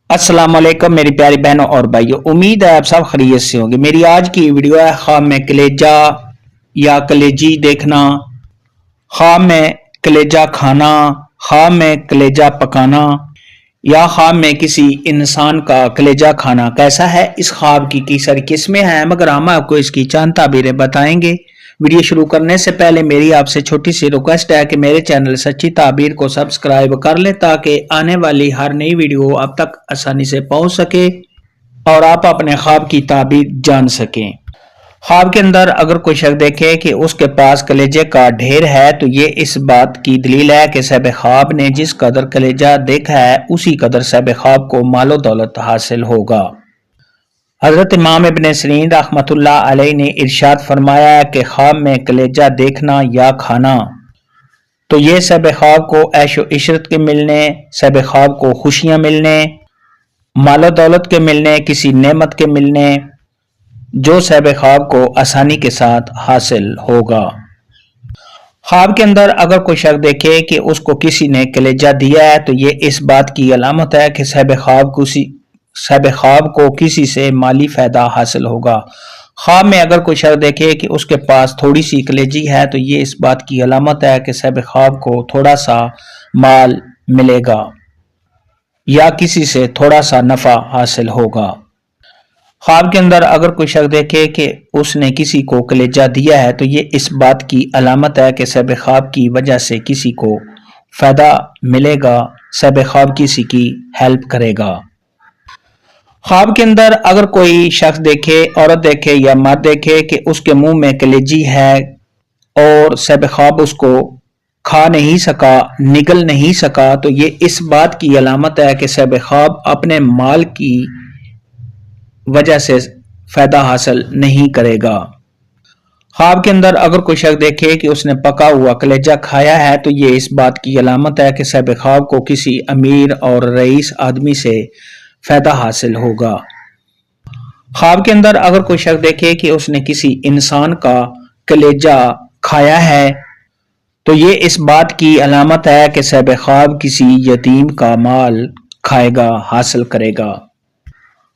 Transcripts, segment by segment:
अस्सलाम वालेकुम मेरी प्यारी बहनों और भाइयों, उम्मीद है आप सब खैरियत से होंगे। मेरी आज की वीडियो है ख्वाब में कलेजा या कलेजी देखना, ख्वाब में कलेजा खाना, ख्वाब में कलेजा पकाना या ख्वाब में किसी इंसान का कलेजा खाना। कैसा है इस ख्वाब की सारी किस्में हैं, मगर हम आपको इसकी चंद ताबीरें बताएंगे। वीडियो शुरू करने से पहले मेरी आपसे छोटी सी रिक्वेस्ट है कि मेरे चैनल सच्ची ताबीर को सब्सक्राइब कर ले ताकि आने वाली हर नई वीडियो आप तक आसानी से पहुंच सके और आप अपने ख्वाब की ताबीर जान सकें। ख्वाब के अंदर अगर कोई शख्स देखे कि उसके पास कलेजे का ढेर है तो ये इस बात की दलील है कि साहिब ख्वाब ने जिस कदर कलेजा देखा है उसी कदर साहिब ख्वाब को मालो दौलत हासिल होगा। हजरत इमाम इब्न सिरीन रहमतुल्लाह अलैह ने इरशाद फरमाया कि ख्वाब में कलेजा देखना या खाना तो ये साहिब ख्वाब को ऐशो इशरत के मिलने, साहिब ख्वाब को खुशियां मिलने, मालो दौलत के मिलने, किसी नेमत के मिलने जो साहिब ख्वाब को आसानी के साथ हासिल होगा। ख्वाब के अंदर अगर कोई शख्स देखे कि उसको किसी ने कलेजा दिया है तो ये इस बात की अलामत है कि साहिब ख्वाब को किसी से माली फायदा हासिल होगा। ख्वाब में अगर कोई शख्स देखे कि उसके पास थोड़ी सी कलेजी है तो ये इस बात की अलामत है कि साहिब ख्वाब को थोड़ा सा माल मिलेगा या किसी से थोड़ा सा नफा हासिल होगा। ख्वाब के अंदर अगर कोई शख्स देखे कि उसने किसी को कलेजा दिया है तो ये इस बात की अलामत है कि साहिब ख्वाब की वजह से किसी को फायदा मिलेगा, साहिब ख्वाब किसी की हेल्प करेगा। ख्वाब के अंदर अगर कोई शख्स देखे, औरत देखे या मर्द देखे कि उसके मुंह में कलेजी है और साहिब ख्वाब उसको खा नहीं सका, निगल नहीं सका, तो ये इस बात की अलामत है कि साहिब ख्वाब अपने माल की वजह से फायदा हासिल नहीं करेगा। ख्वाब के अंदर अगर कोई शख्स देखे कि उसने पका हुआ कलेजा खाया है तो ये इस बात की अलामत है कि साहिब ख्वाब को किसी अमीर और रईस आदमी से फायदा हासिल होगा। ख्वाब के अंदर अगर कोई शख्स देखे कि उसने किसी इंसान का कलेजा खाया है तो ये इस बात की अलामत है कि साहिब ख्वाब किसी यतीम का माल खाएगा, हासिल करेगा।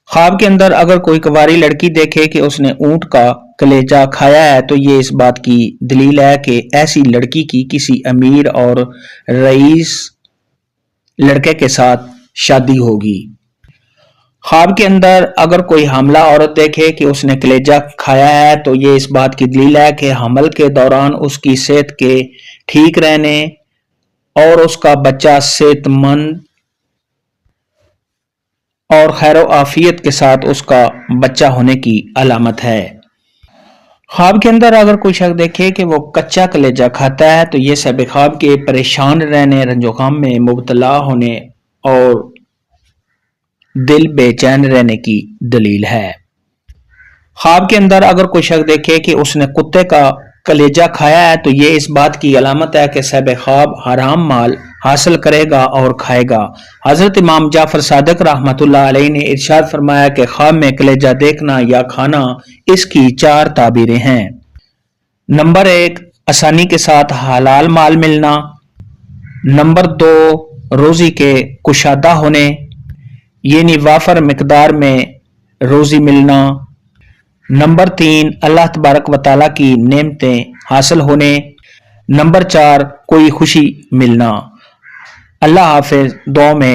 ख्वाब के अंदर अगर कोई कुंवारी लड़की देखे कि उसने ऊंट का कलेजा खाया है तो ये इस बात की दलील है कि ऐसी लड़की की किसी अमीर और रईस लड़के के साथ शादी होगी। ख्वाब के अंदर अगर कोई हमला औरत देखे कि उसने कलेजा खाया है तो ये इस बात की दलील है कि हमल के दौरान उसकी सेहत के ठीक रहने और उसका बच्चा सेहतमंद और खैर आफियत के साथ उसका बच्चा होने की अलामत है। ख्वाब के अंदर अगर कोई शख्स देखे कि वो कच्चा कलेजा खाता है तो ये साहिब ख्वाब के परेशान रहने, रंजोगम में मुब्तला होने और दिल बेचैन रहने की दलील है। ख्वाब के अंदर अगर कोई शख्स देखे कि उसने कुत्ते का कलेजा खाया है तो ये इस बात की अलामत है कि साहिब ख्वाब हराम माल हासिल करेगा और खाएगा। हजरत इमाम जाफर सादिक रहमतुल्लाह अलैह ने इरशाद फरमाया कि ख्वाब में कलेजा देखना या खाना इसकी 4 ताबीरें हैं। नंबर 1, आसानी के साथ हलाल माल मिलना। नंबर 2, रोजी के कुशादा होने यानी वाफर मिकदार में रोजी मिलना। नंबर 3, अल्लाह तबारक व तआला की नेमतें हासिल होने। नंबर 4, कोई खुशी मिलना। अल्लाह हाफिज। दुआ में